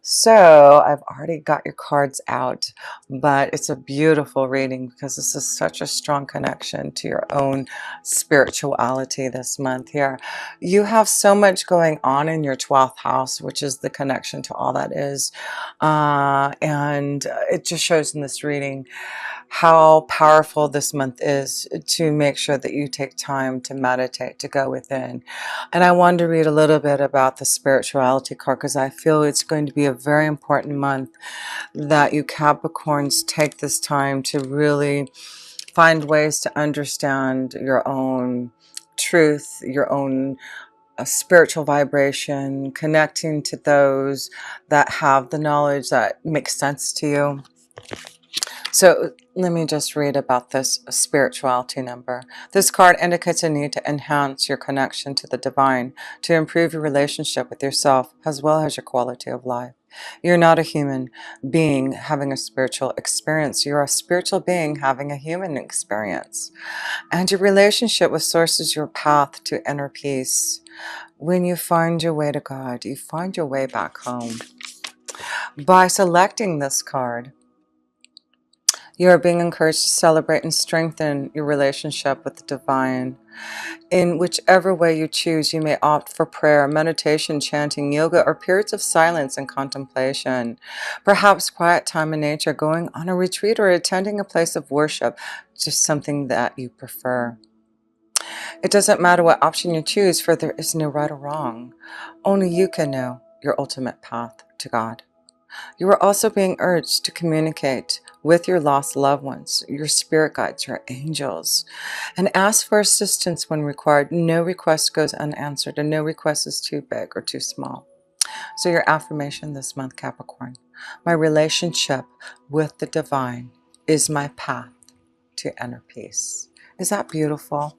So I've already got your cards out, but it's a beautiful reading because this is such a strong connection to your own spirituality this month here. You have so much going on in your 12th house, which is the connection to all that is. And it just shows in this reading how powerful this month is to make sure that you take time to meditate, to go within. And I wanted to read a little bit about the spirituality card because I feel it's going to be a very important month that you Capricorns take this time to really find ways to understand your own truth, your own spiritual vibration, connecting to those that have the knowledge that makes sense to you. So let me just read about this spirituality number. This card indicates a need to enhance your connection to the divine, to improve your relationship with yourself, as well as your quality of life. You're not a human being having a spiritual experience. You're a spiritual being having a human experience. And your relationship with Source is your path to inner peace. When you find your way to God, you find your way back home. By selecting this card, you are being encouraged to celebrate and strengthen your relationship with the divine. In whichever way you choose, you may opt for prayer, meditation, chanting, yoga, or periods of silence and contemplation. Perhaps quiet time in nature, going on a retreat, or attending a place of worship, just something that you prefer. It doesn't matter what option you choose, for there is no right or wrong. Only you can know your ultimate path to God. You are also being urged to communicate with your lost loved ones, your spirit guides, your angels, and ask for assistance when required. No request goes unanswered, and no request is too big or too small. So your affirmation this month, Capricorn: my relationship with the divine is my path to inner peace. Is that beautiful?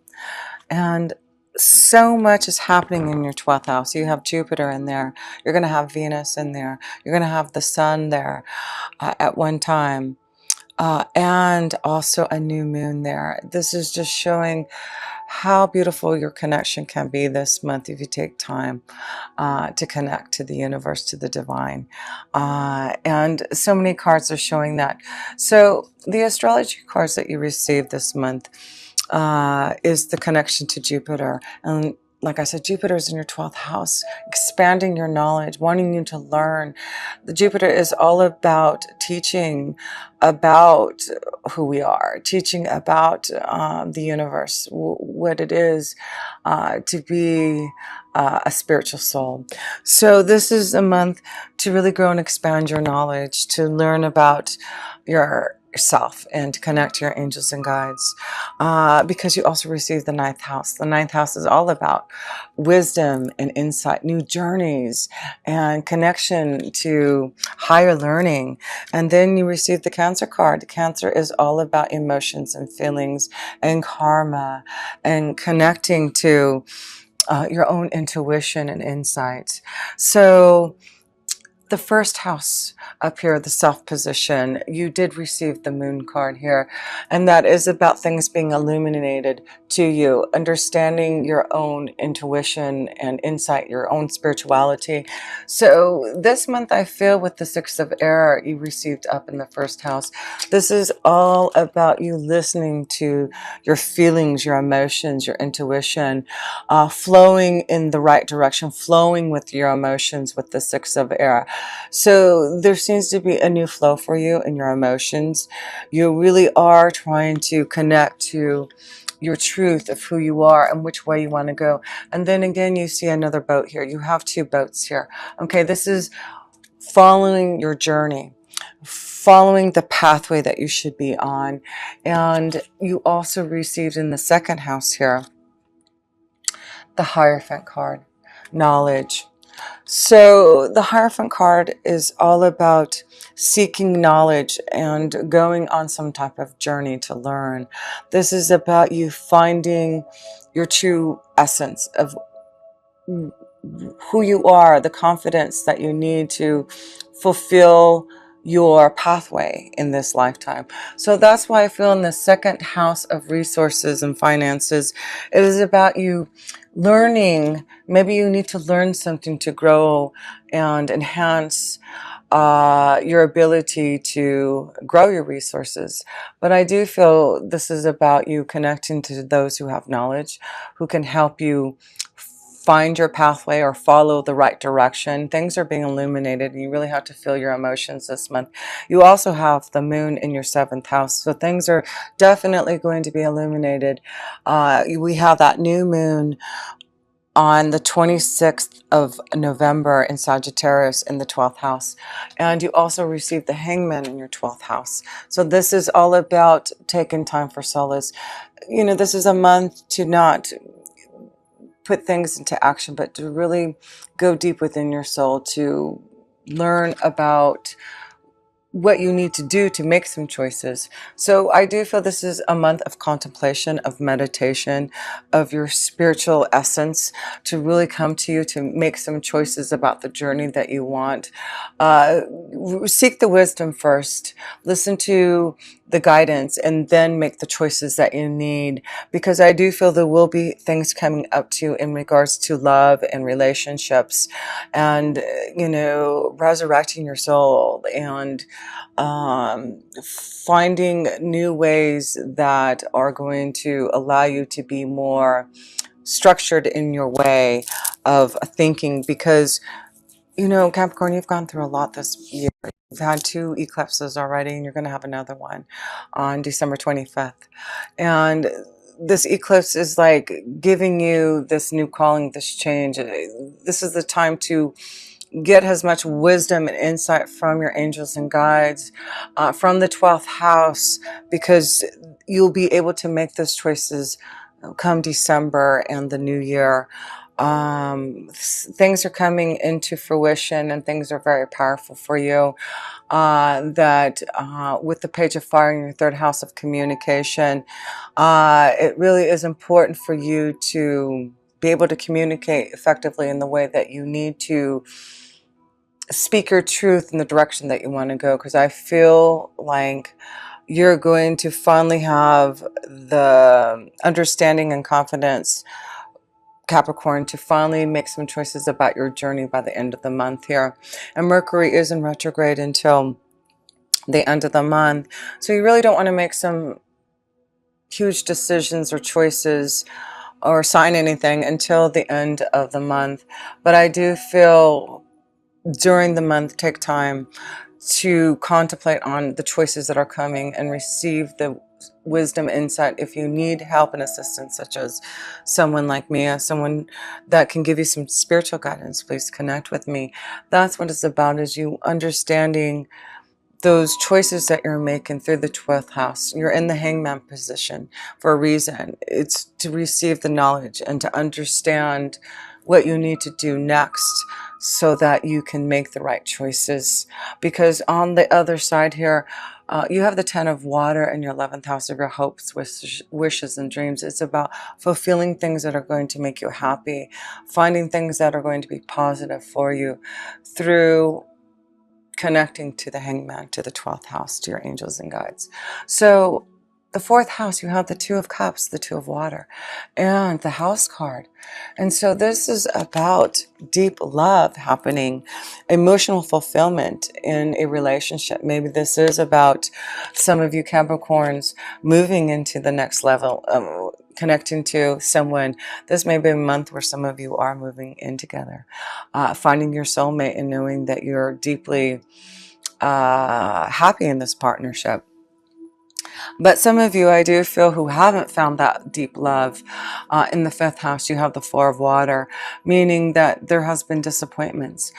And so much is happening in your 12th house. You have Jupiter in there. You're going to have Venus in there. You're going to have the sun there at one time. And also a new moon there. This is just showing how beautiful your connection can be this month if you take time to connect to the universe, to the divine. And so many cards are showing that. So the astrology cards that you received this month is the connection to Jupiter. And like I said, Jupiter is in your 12th house, expanding your knowledge, wanting you to learn. The Jupiter is all about teaching about who we are, teaching about the universe, what it is to be a spiritual soul. So this is a month to really grow and expand your knowledge, to learn about yourself and to connect to your angels and guides, because you also receive the ninth house. The ninth house is all about wisdom and insight, new journeys, and connection to higher learning. And then you receive the Cancer card. Cancer is all about emotions and feelings and karma and connecting to your own intuition and insight. So the first house up here, the self position, you did receive the moon card here, and that is about things being illuminated to you, understanding your own intuition and insight, your own spirituality. So this month, I feel with the Six of Air you received up in the first house, this is all about you listening to your feelings, your emotions, your intuition, flowing in the right direction, flowing with your emotions with the Six of Air. So there seems to be a new flow for you in your emotions. You really are trying to connect to your truth of who you are and which way you want to go. And then again, you see another boat here. You have two boats here. Okay, this is following your journey, following the pathway that you should be on. And you also received in the second house here the Hierophant card, knowledge. So the Hierophant card is all about seeking knowledge and going on some type of journey to learn. This is about you finding your true essence of who you are, the confidence that you need to fulfill your pathway in this lifetime. So that's why I feel in the second house of resources and finances, it is about you learning. Maybe you need to learn something to grow and enhance your ability to grow your resources. But I do feel this is about you connecting to those who have knowledge, who can help you find your pathway or follow the right direction. Things are being illuminated, and you really have to feel your emotions this month. You also have the moon in your seventh house, so things are definitely going to be illuminated. We have that new moon on the 26th of November in Sagittarius in the 12th house. And you also receive the Hangman in your 12th house. So this is all about taking time for solace. You know, this is a month to not put things into action, but to really go deep within your soul, to learn about what you need to do to make some choices. So I do feel this is a month of contemplation, of meditation, of your spiritual essence to really come to you, to make some choices about the journey that you want. Seek the wisdom first, listen to the guidance, and then make the choices that you need, because I do feel there will be things coming up to you in regards to love and relationships, and you know, resurrecting your soul, and finding new ways that are going to allow you to be more structured in your way of thinking. Because you know, Capricorn, you've gone through a lot this year. You've had 2 eclipses already, and you're going to have another one on December 25th. And this eclipse is like giving you this new calling, this change. This is the time to get as much wisdom and insight from your angels and guides, from the 12th house, because you'll be able to make those choices come December and the new year. Things are coming into fruition, and things are very powerful for you. That with the Page of Fire in your 3rd house of communication, it really is important for you to be able to communicate effectively in the way that you need to speak your truth in the direction that you want to go, because I feel like you're going to finally have the understanding and confidence, Capricorn, to finally make some choices about your journey by the end of the month here. And Mercury is in retrograde until the end of the month, so you really don't want to make some huge decisions or choices or sign anything until the end of the month. But I do feel during the month, take time to contemplate on the choices that are coming and receive the wisdom, insight. If you need help and assistance, such as someone like me, someone that can give you some spiritual guidance, please connect with me. That's what it's about, is you understanding those choices that you're making through the 12th house. You're in the Hangman position for a reason. It's to receive the knowledge and to understand what you need to do next, so that you can make the right choices. Because on the other side here, you have the 10 of water in your 11th house of your hopes, wishes, and dreams. It's about fulfilling things that are going to make you happy, finding things that are going to be positive for you through connecting to the Hangman, to the 12th house, to your angels and guides. So the 4th house, you have the 2 of Cups, the 2 of water, and the House card. And so this is about deep love happening, emotional fulfillment in a relationship. Maybe this is about some of you Capricorns moving into the next level, connecting to someone. This may be a month where some of you are moving in together, finding your soulmate and knowing that you're deeply happy in this partnership. But some of you, I do feel, who haven't found that deep love, in the 5th house, you have the 4 of water, meaning that there has been disappointments.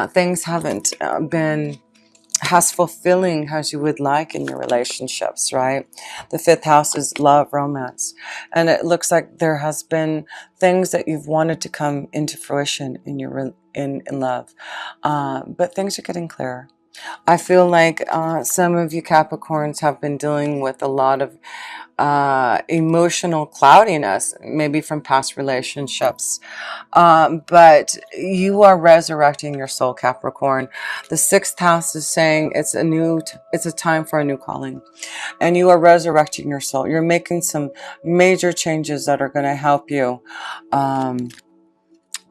Things haven't been as fulfilling as you would like in your relationships, right? The 5th house is love, romance. And it looks like there has been things that you've wanted to come into fruition in your in love. But things are getting clearer. I feel like some of you Capricorns have been dealing with a lot of emotional cloudiness, maybe from past relationships. But you are resurrecting your soul, Capricorn. The 6th house is saying it's a time for a new calling, and you are resurrecting your soul. You're making some major changes that are going to help you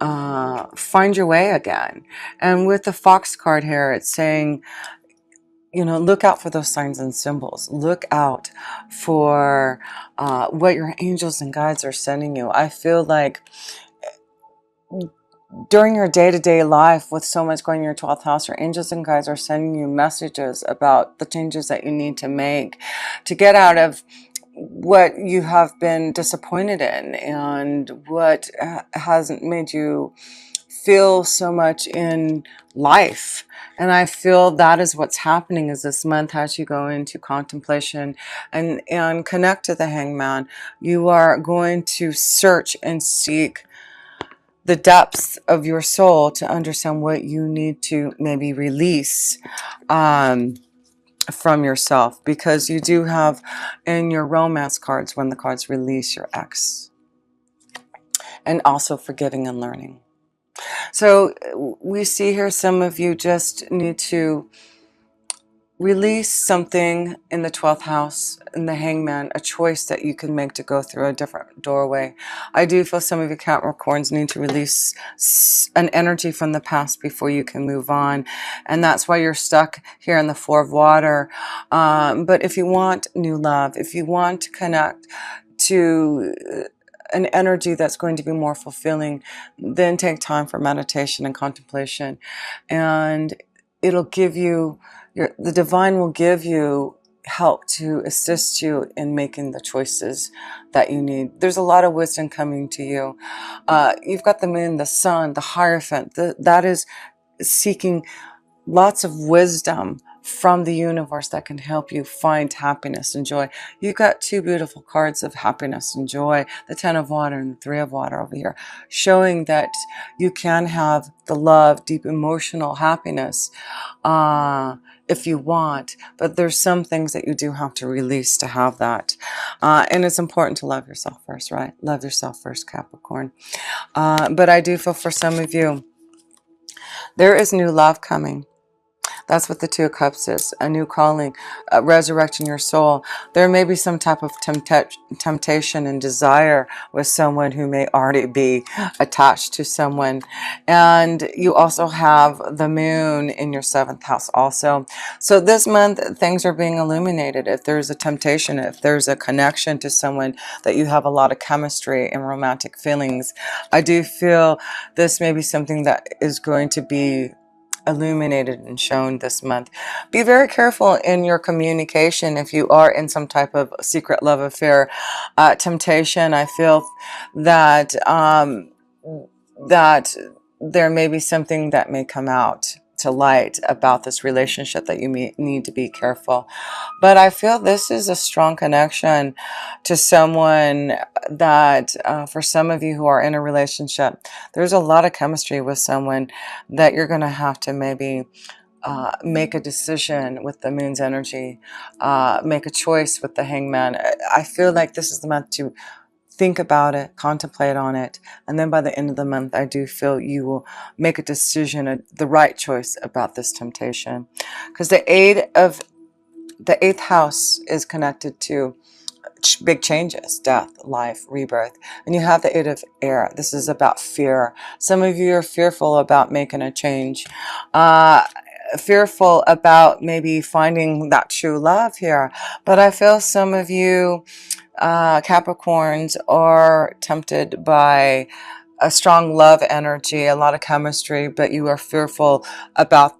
find your way again. And with the fox card here, it's saying, you know, look out for those signs and symbols. Look out for what your angels and guides are sending you. I feel like during your day-to-day life, with so much going in your 12th house, your angels and guides are sending you messages about the changes that you need to make to get out of what you have been disappointed in and what hasn't made you feel so much in life. And I feel that is what's happening is this month, as you go into contemplation and connect to the hangman, you are going to search and seek the depths of your soul to understand what you need to maybe release from yourself, because you do have in your romance cards, when the cards release your ex, and also forgiving and learning. So we see here some of you just need to release something in the 12th house, in the hangman, a choice that you can make to go through a different doorway. I do feel some of you Capricorns need to release an energy from the past before you can move on. And that's why you're stuck here in the Four of Water. But if you want new love, if you want to connect to an energy that's going to be more fulfilling, then take time for meditation and contemplation. And it'll give you, the divine will give you help to assist you in making the choices that you need. There's a lot of wisdom coming to you. You've got the moon, the sun, the Hierophant. That is seeking lots of wisdom from the universe that can help you find happiness and joy. You've got two beautiful cards of happiness and joy, the Ten of Water and the Three of Water over here, showing that you can have the love, deep emotional happiness if you want, but there's some things that you do have to release to have that. And it's important to love yourself first, right? Love yourself first, Capricorn. But I do feel for some of you, there is new love coming. That's what the Two of Cups is, a new calling, resurrecting your soul. There may be some type of temptation and desire with someone who may already be attached to someone. And you also have the moon in your 7th house also. So this month, things are being illuminated. If there's a temptation, if there's a connection to someone that you have a lot of chemistry and romantic feelings, I do feel this may be something that is going to be illuminated and shown this month. Be very careful in your communication if you are in some type of secret love affair, temptation. I feel that that there may be something that may come out to light about this relationship that you need to be careful. But I feel this is a strong connection to someone that for some of you who are in a relationship, there's a lot of chemistry with someone that you're going to have to maybe make a decision with the moon's energy, make a choice with the hangman. I feel like this is the month to think about it, contemplate on it, and then by the end of the month, I do feel you will make a decision, the right choice about this temptation. Because the 8th house is connected to big changes, death, life, rebirth. And you have the 8 of Air. This is about fear. Some of you are fearful about making a change. Fearful about maybe finding that true love here. But I feel some of you Capricorns are tempted by a strong love energy, a lot of chemistry, but you are fearful about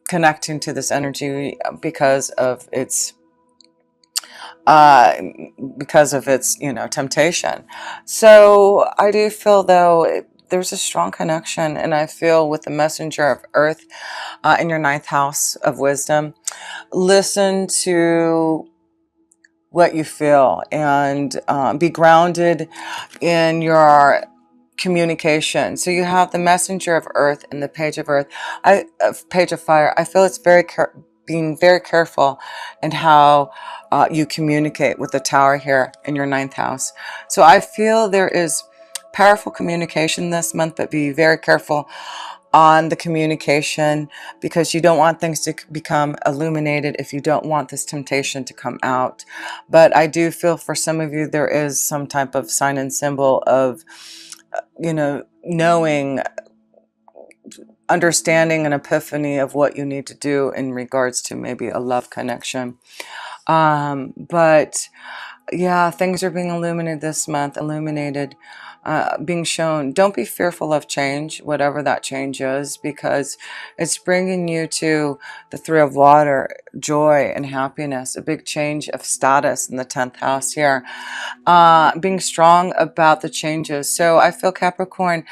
connecting to this energy because of its temptation. So I do feel though there's a strong connection, and I feel with the messenger of earth in your 9th house of wisdom, listen to what you feel and be grounded in your communication. So you have the messenger of earth and the page of earth, page of fire. I feel it's being very careful in how you communicate with the tower here in your 9th house. So I feel there is powerful communication this month, but be very careful on the communication, because you don't want things to become illuminated if you don't want this temptation to come out. But I do feel for some of you there is some type of sign and symbol of knowing, understanding an epiphany of what you need to do in regards to maybe a love connection. But yeah, things are being illuminated this month, being shown. Don't be fearful of change, whatever that change is, because it's bringing you to the Three of Water, joy and happiness, a big change of status in the 10th house here. Being strong about the changes. So I feel Capricorn,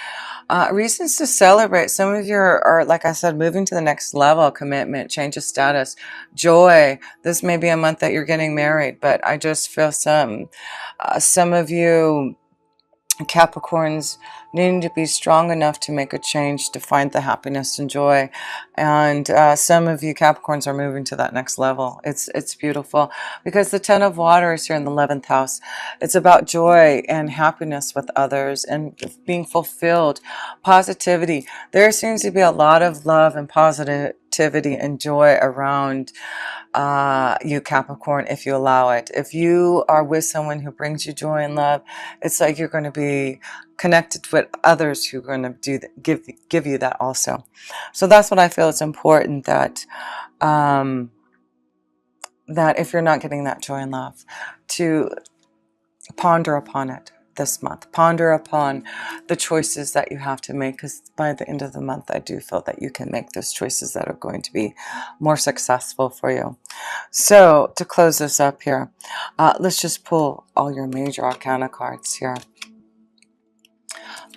reasons to celebrate. Some of you are, like I said, moving to the next level, commitment, change of status, joy. This may be a month that you're getting married, but I just feel some of you Capricorns needing to be strong enough to make a change to find the happiness and joy. And some of you Capricorns are moving to that next level. It's beautiful because the 10 of Water is here in the 11th house. It's about joy and happiness with others and being fulfilled, positivity. There seems to be a lot of love and positivity and joy around you Capricorn, if you allow it. If you are with someone who brings you joy and love, it's like you're going to be connected with others who are going to give you that also. So that's what I feel. It's important that that if you're not getting that joy and love, to ponder upon it this month. Ponder upon the choices that you have to make, because by the end of the month, I do feel that you can make those choices that are going to be more successful for you. So to close this up here, let's just pull all your major arcana cards here.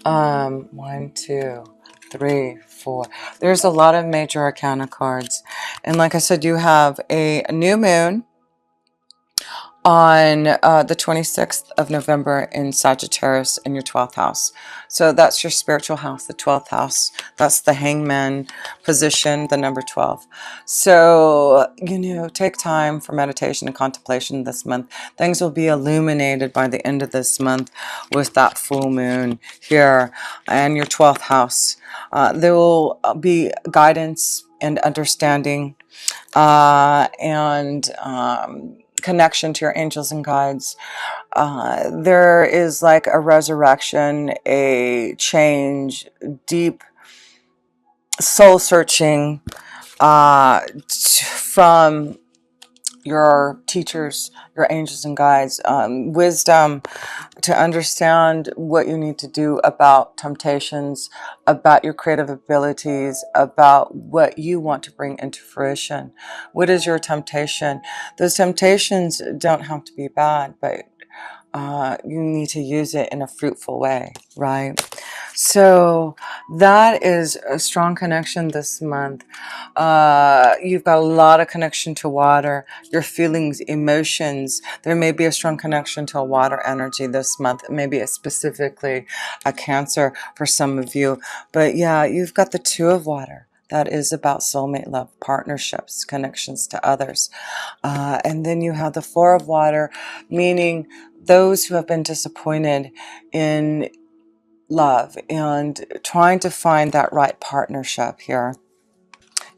1, 2, 3, 4. There's a lot of major arcana cards. And like I said, you have a new moon on the 26th of November in Sagittarius in your 12th house. So that's your spiritual house, the 12th house. That's the hangman position, the number 12. So, take time for meditation and contemplation this month. Things will be illuminated by the end of this month with that full moon here and your 12th house. There will be guidance and understanding and connection to your angels and guides. There is like a resurrection, a change, deep soul searching from your teachers, your angels and guides, wisdom to understand what you need to do about temptations, about your creative abilities, about what you want to bring into fruition. What is your temptation? Those temptations don't have to be bad, but you need to use it in a fruitful way, right? So that is a strong connection this month. You've got a lot of connection to water, your feelings, emotions. There may be a strong connection to a water energy this month. Maybe it's specifically a Cancer for some of you. But yeah, you've got the 2 of Water. That is about soulmate love, partnerships, connections to others. And then you have the 4 of Water, meaning those who have been disappointed in love and trying to find that right partnership here.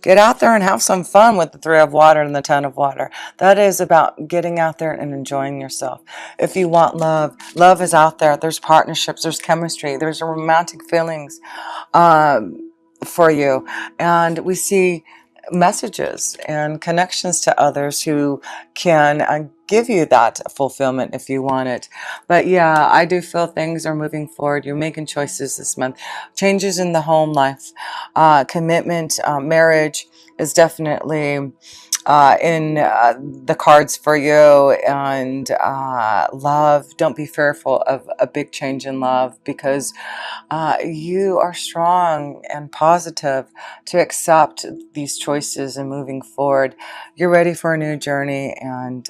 Get out there and have some fun with the 3 of Water and the 10 of Water. That is about getting out there and enjoying yourself. If you want love, love is out there. There's partnerships, there's chemistry, there's romantic feelings for you. And we see messages and connections to others who can give you that fulfillment if you want it. But yeah, I do feel things are moving forward. You're making choices this month. Changes in the home life, commitment, marriage is definitely in the cards for you. And love, don't be fearful of a big change in love, because you are strong and positive to accept these choices and moving forward. You're ready for a new journey, and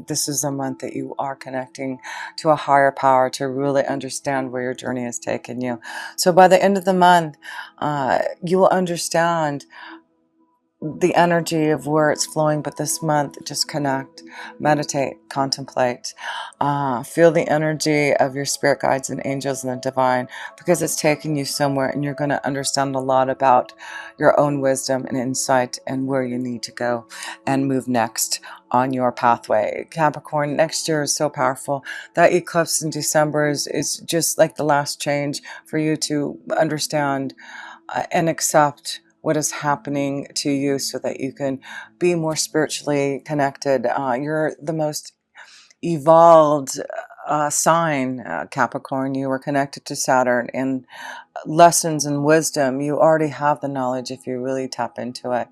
this is a month that you are connecting to a higher power to really understand where your journey has taken you. So by the end of the month, you will understand the energy of where it's flowing, but this month, just connect, meditate, contemplate, feel the energy of your spirit guides and angels and the divine, because it's taking you somewhere and you're going to understand a lot about your own wisdom and insight and where you need to go and move next on your pathway. Capricorn, next year is so powerful. That eclipse in December is just like the last change for you to understand and accept what is happening to you so that you can be more spiritually connected. You're the most evolved sign, Capricorn. You are connected to Saturn, and lessons and wisdom, you already have the knowledge if you really tap into it.